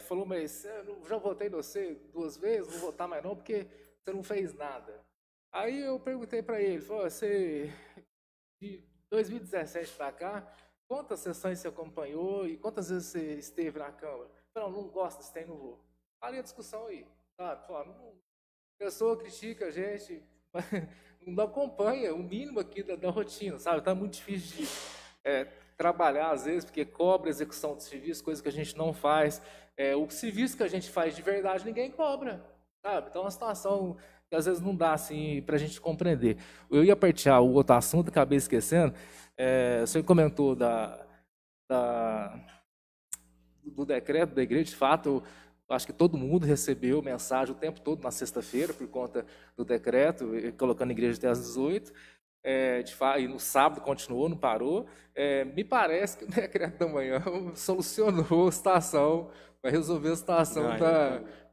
falou, mas eu já votei em você 2 vezes, não vou votar mais não, porque você não fez nada. Aí eu perguntei para ele, falou, você, de 2017 para cá, quantas sessões você acompanhou e quantas vezes você esteve na Câmara? Falei, não gosto desse tem, não vou. Olha a discussão aí, sabe? A pessoa critica a gente, mas não acompanha o mínimo aqui da rotina, sabe? Está muito difícil de trabalhar, às vezes, porque cobra a execução de serviço, coisa que a gente não faz. O serviço que a gente faz de verdade, ninguém cobra, sabe? Então, é uma situação que às vezes não dá assim, para a gente compreender. Eu ia partilhar o outro assunto, acabei esquecendo. O senhor comentou do decreto da igreja. De fato, eu acho que todo mundo recebeu mensagem o tempo todo na sexta-feira, por conta do decreto, colocando a igreja até às 18. E no sábado continuou, não parou. Me parece que o decreto da manhã solucionou a situação, vai resolver a situação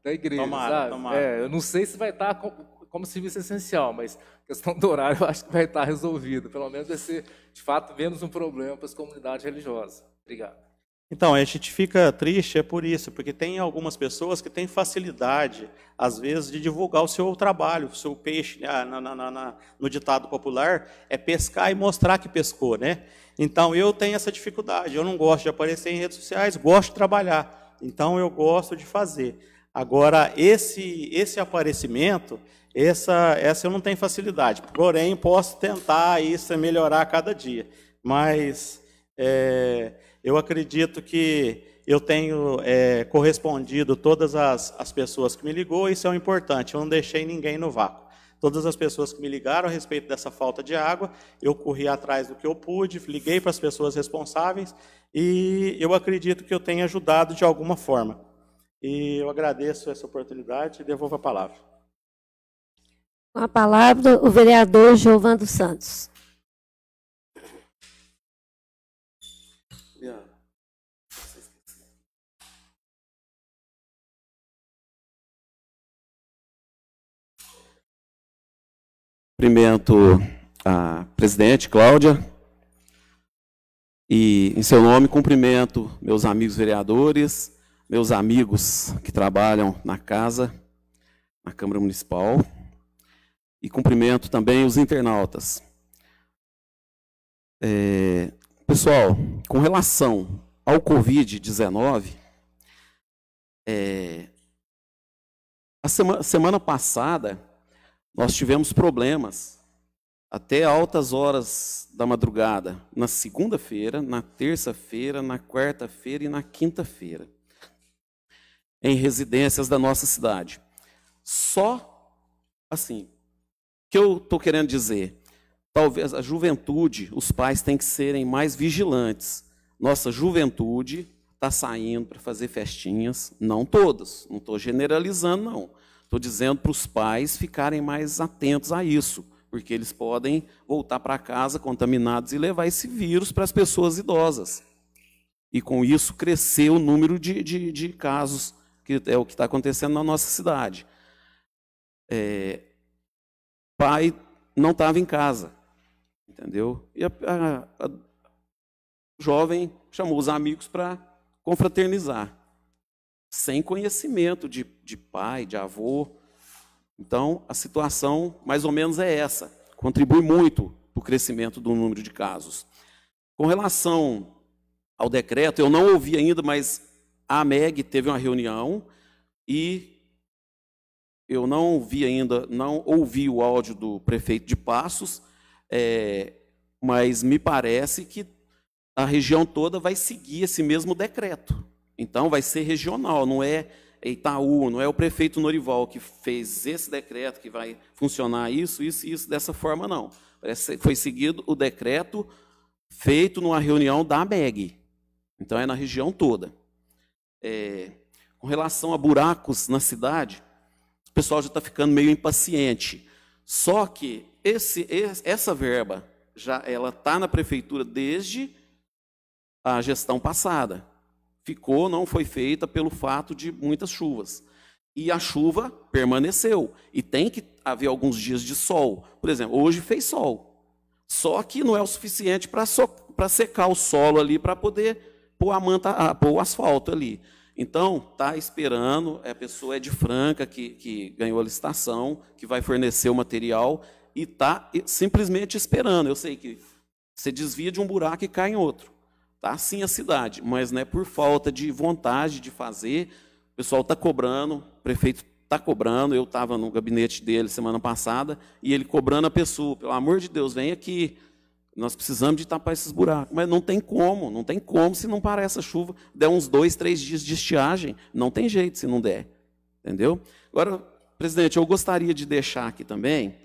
da igreja. Tomara. Eu não sei se vai estar como serviço essencial, mas a questão do horário eu acho que vai estar resolvida. Pelo menos vai ser, de fato, menos um problema para as comunidades religiosas. Obrigado. Então, a gente fica triste por isso, porque tem algumas pessoas que têm facilidade, às vezes, de divulgar o seu trabalho, o seu peixe, né? No ditado popular, é pescar e mostrar que pescou, né? Então, eu tenho essa dificuldade, eu não gosto de aparecer em redes sociais, gosto de trabalhar, então eu gosto de fazer. Agora, esse aparecimento, essa eu não tenho facilidade, porém, posso tentar isso melhorar a cada dia, mas eu acredito que eu tenho correspondido todas as pessoas que me ligou, isso é o importante, eu não deixei ninguém no vácuo. Todas as pessoas que me ligaram a respeito dessa falta de água, eu corri atrás do que eu pude, liguei para as pessoas responsáveis e eu acredito que eu tenho ajudado de alguma forma. E eu agradeço essa oportunidade e devolvo a palavra. Com a palavra, o vereador Giovando Santos. Cumprimento a presidente Cláudia e, em seu nome, cumprimento meus amigos vereadores, meus amigos que trabalham na casa, na Câmara Municipal, e cumprimento também os internautas. Pessoal, com relação ao Covid-19, a semana passada, nós tivemos problemas até altas horas da madrugada, na segunda-feira, na terça-feira, na quarta-feira e na quinta-feira, em residências da nossa cidade. Só, assim, o que eu estou querendo dizer? Talvez a juventude, os pais têm que serem mais vigilantes. Nossa juventude está saindo para fazer festinhas, não todas, não estou generalizando, não. Estou dizendo para os pais ficarem mais atentos a isso, porque eles podem voltar para casa contaminados e levar esse vírus para as pessoas idosas. E com isso crescer o número de casos, que é o que está acontecendo na nossa cidade. Pai não estava em casa, entendeu? E a jovem chamou os amigos para confraternizar, sem conhecimento de pai, de avô. Então, a situação mais ou menos é essa. Contribui muito para o crescimento do número de casos. Com relação ao decreto, eu não ouvi ainda, mas a AMEG teve uma reunião e eu não vi ainda, não ouvi o áudio do prefeito de Passos, mas me parece que a região toda vai seguir esse mesmo decreto. Então, vai ser regional, não é Itaú, não é o prefeito Norival que fez esse decreto, que vai funcionar isso, dessa forma, não. Foi seguido o decreto feito numa reunião da AMEG. Então, é na região toda. Com relação a buracos na cidade, o pessoal já está ficando meio impaciente. Só que essa verba, ela está na prefeitura desde a gestão passada. Não foi feita pelo fato de muitas chuvas. E a chuva permaneceu. E tem que haver alguns dias de sol. Por exemplo, hoje fez sol. Só que não é o suficiente para secar o solo ali, para poder pôr o asfalto ali. Então, está esperando, a pessoa é de Franca, que ganhou a licitação, que vai fornecer o material, e está simplesmente esperando. Eu sei que você desvia de um buraco e cai em outro. Está assim a cidade, mas não é por falta de vontade de fazer. O pessoal está cobrando, o prefeito está cobrando. Eu estava no gabinete dele semana passada, e ele cobrando a pessoa, pelo amor de Deus, vem aqui, nós precisamos de tapar esses buracos. Mas não tem como se não parar essa chuva, der uns 2, 3 dias de estiagem, não tem jeito se não der. Entendeu? Agora, presidente, eu gostaria de deixar aqui também,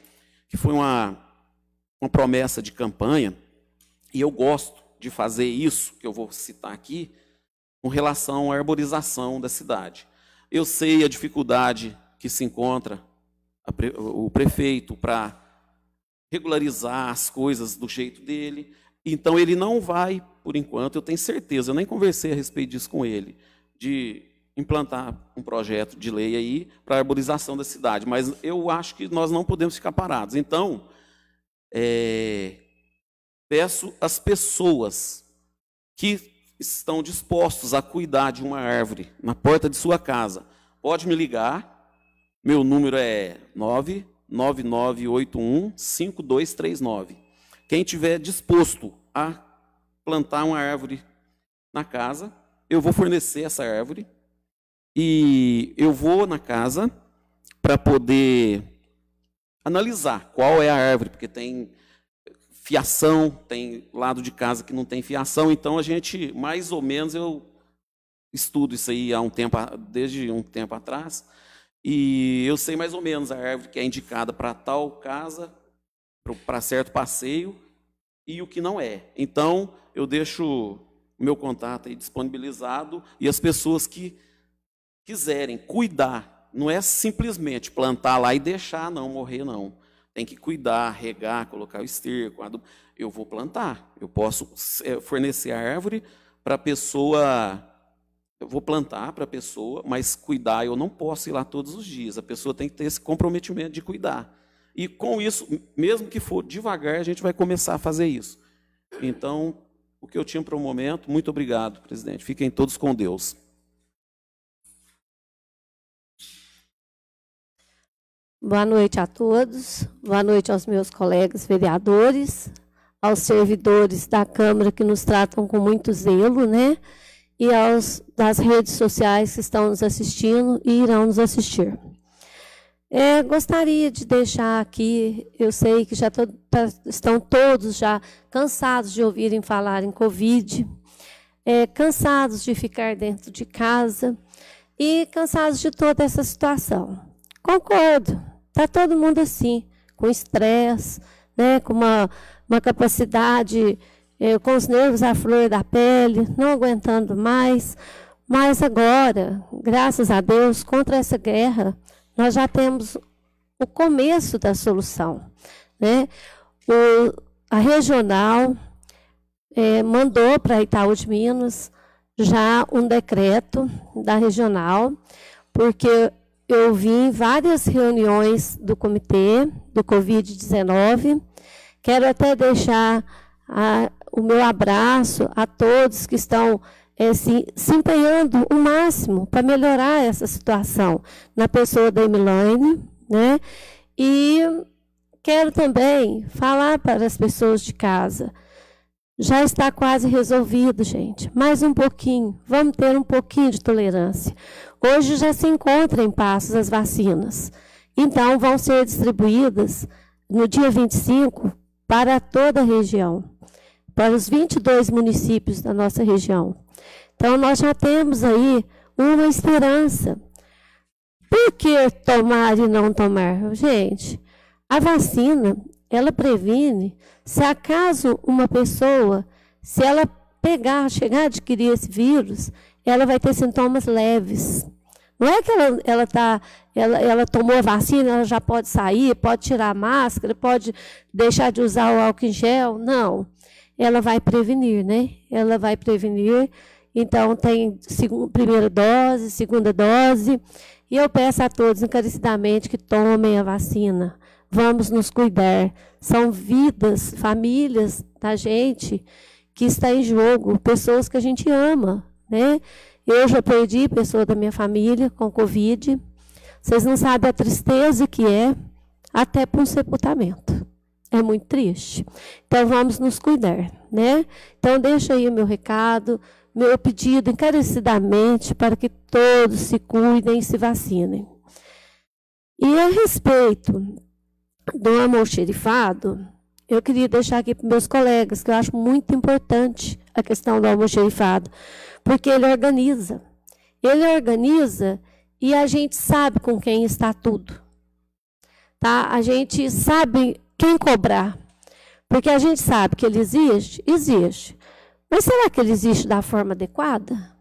que foi uma promessa de campanha, e eu gosto de fazer isso, que eu vou citar aqui, com relação à arborização da cidade. Eu sei a dificuldade que se encontra o prefeito para regularizar as coisas do jeito dele, então ele não vai, por enquanto, eu tenho certeza, eu nem conversei a respeito disso com ele, de implantar um projeto de lei aí para a arborização da cidade, mas eu acho que nós não podemos ficar parados. Então, peço às pessoas que estão dispostos a cuidar de uma árvore na porta de sua casa, pode me ligar. Meu número é 999815239. Quem tiver disposto a plantar uma árvore na casa, eu vou fornecer essa árvore e eu vou na casa para poder analisar qual é a árvore, porque tem fiação, tem lado de casa que não tem fiação, então a gente, mais ou menos, eu estudo isso aí desde um tempo atrás, e eu sei mais ou menos a árvore que é indicada para tal casa, para certo passeio, e o que não é. Então, eu deixo o meu contato aí disponibilizado, e as pessoas que quiserem cuidar, não é simplesmente plantar lá e deixar, não, morrer, não. Tem que cuidar, regar, colocar o esterco. Eu vou plantar. Eu posso fornecer a árvore para a pessoa. Eu vou plantar para a pessoa, mas cuidar eu não posso ir lá todos os dias. A pessoa tem que ter esse comprometimento de cuidar. E com isso, mesmo que for devagar, a gente vai começar a fazer isso. Então, o que eu tinha para o momento, muito obrigado, presidente. Fiquem todos com Deus. Boa noite a todos, boa noite aos meus colegas vereadores, aos servidores da Câmara que nos tratam com muito zelo, né? E aos das redes sociais que estão nos assistindo e irão nos assistir. Gostaria de deixar aqui, eu sei que já estão todos já cansados de ouvirem falar em Covid, cansados de ficar dentro de casa e cansados de toda essa situação. Concordo. Está todo mundo assim, com estresse, né, com uma capacidade, com os nervos à flor da pele, não aguentando mais. Mas agora, graças a Deus, contra essa guerra, nós já temos o começo da solução, né? A regional mandou para Itaú de Minas já um decreto da regional, porque eu vi em várias reuniões do comitê do Covid-19. Quero até deixar o meu abraço a todos que estão se empenhando o máximo para melhorar essa situação, na pessoa da Emilaine, né? E quero também falar para as pessoas de casa, já está quase resolvido, gente. Mais um pouquinho, vamos ter um pouquinho de tolerância. Hoje já se encontra em Passos as vacinas. Então, vão ser distribuídas no dia 25 para toda a região, para os 22 municípios da nossa região. Então, nós já temos aí uma esperança. Por que tomar e não tomar? Gente, a vacina, ela previne, se acaso uma pessoa, se ela chegar a adquirir esse vírus, ela vai ter sintomas leves. Não é que ela tomou a vacina, ela já pode sair, pode tirar a máscara, pode deixar de usar o álcool em gel. Não. Ela vai prevenir, né? Ela vai prevenir. Então, tem primeira dose, segunda dose. E eu peço a todos encarecidamente que tomem a vacina. Vamos nos cuidar. São vidas, famílias da gente que está em jogo, pessoas que a gente ama, né? Eu já perdi pessoa da minha família com Covid. Vocês não sabem a tristeza que é, até para um sepultamento. É muito triste. Então, vamos nos cuidar, né? Então, deixa aí o meu recado, meu pedido encarecidamente para que todos se cuidem e se vacinem. E a respeito do almoxerifado, eu queria deixar aqui para meus colegas, que eu acho muito importante a questão do almoxerifado, porque ele organiza. Ele organiza e a gente sabe com quem está tudo. Tá? A gente sabe quem cobrar. Porque a gente sabe que ele existe? Existe. Mas será que ele existe da forma adequada?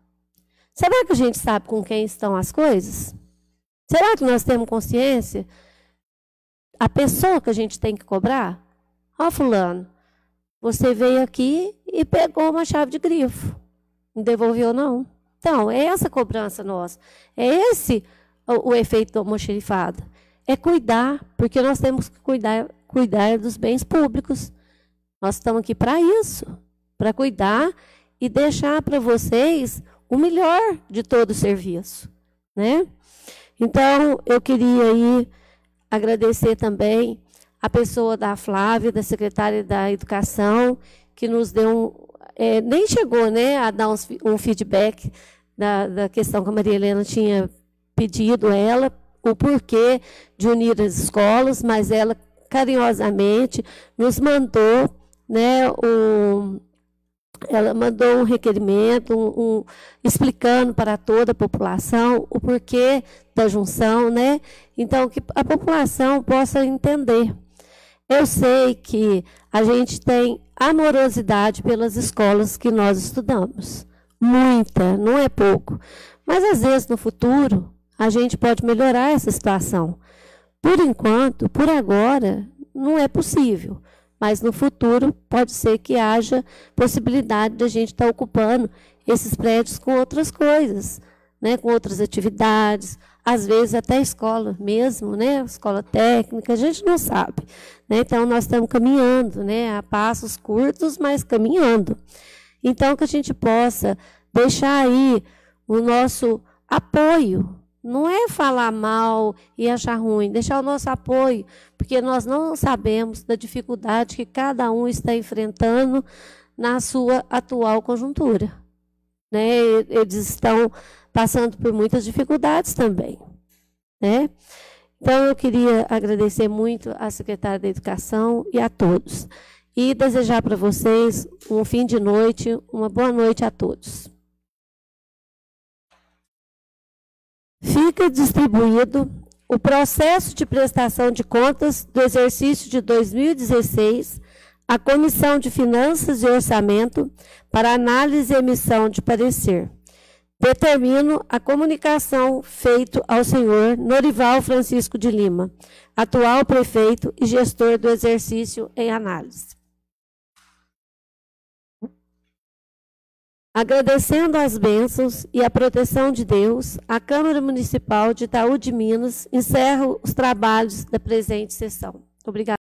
Será que a gente sabe com quem estão as coisas? Será que nós temos consciência? A pessoa que a gente tem que cobrar? Ó, fulano, você veio aqui e pegou uma chave de grifo. Não devolveu, não? Então, é essa cobrança nossa. É esse o efeito do almoxerifado. É cuidar, porque nós temos que cuidar dos bens públicos. Nós estamos aqui para isso, para cuidar e deixar para vocês o melhor de todo o serviço, né? Então, eu queria aí agradecer também a pessoa da Flávia, da secretária da Educação, que nos deu nem chegou, né, a dar um feedback da questão que a Maria Helena tinha pedido a ela, o porquê de unir as escolas, mas ela carinhosamente nos mandou, né, ela mandou um requerimento, explicando para toda a população o porquê da junção, né? Então, que a população possa entender. Eu sei que a gente tem amorosidade pelas escolas que nós estudamos. Muita, não é pouco. Mas, às vezes, no futuro, a gente pode melhorar essa situação. Por enquanto, por agora, não é possível. Mas no futuro pode ser que haja possibilidade de a gente estar ocupando esses prédios com outras coisas, né, com outras atividades, às vezes até escola mesmo, né, escola técnica, a gente não sabe. Né, então, nós estamos caminhando, né, a passos curtos, mas caminhando. Então, que a gente possa deixar aí o nosso apoio. Não é falar mal e achar ruim, deixar o nosso apoio, porque nós não sabemos da dificuldade que cada um está enfrentando na sua atual conjuntura. Né? Eles estão passando por muitas dificuldades também. Né? Então, eu queria agradecer muito à secretária da Educação e a todos. E desejar para vocês um fim de noite, uma boa noite a todos. Fica distribuído o processo de prestação de contas do exercício de 2016 à Comissão de Finanças e Orçamento para análise e emissão de parecer. Determino a comunicação feita ao senhor Norival Francisco de Lima, atual prefeito e gestor do exercício em análise. Agradecendo as bênçãos e a proteção de Deus, a Câmara Municipal de Itaú de Minas encerra os trabalhos da presente sessão. Obrigada.